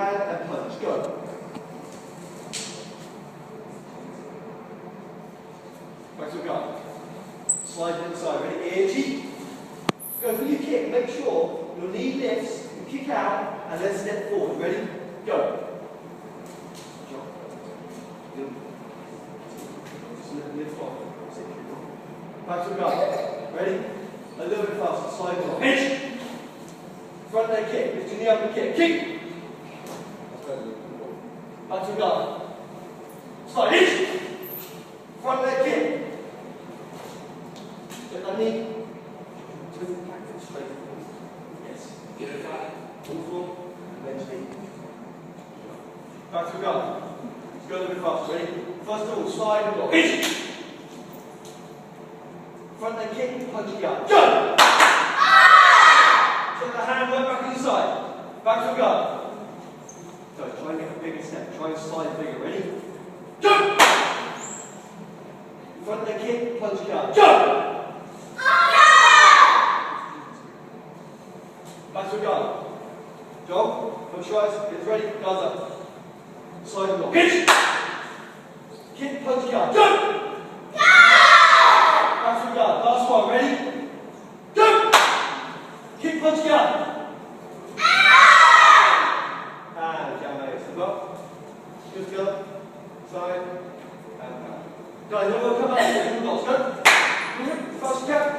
hand and punch. Go. Back to a guard. Slide inside. Ready? Edgy. Go for your kick. Make sure your knee lifts, you kick out, and then step forward. Ready? Go. Just lift off. Back to a guard. Ready? A little bit faster. Slide off. Edge. Front leg kick. Lift your knee up and kick. Kick. Back to a guard. Slide. Edge. Front leg kick. Get that knee. Twist back and straight forward. Yes. Get it back. Move forward. And then speed. Back to a guard. Let's go a little bit faster. Ready? First of all, slide and go. Hit. Front leg kick. Punch it out. Go! Take the hand right back inside. Back to a guard. So try and get a bigger step. Try and slide bigger. Ready? Go! Front leg kick. Punch it out. Go! Back to a guard. Jog. Punch your eyes. Get ready. Guards up. Slide and block. Hit. Kick. Punch guard. Go. Back to a guard. Last one. Ready? Go. Kick. Punch guard. And down there. Step up. Just go. Side. And down. Guys, then we'll come back to the blocks. Go. Fast cap.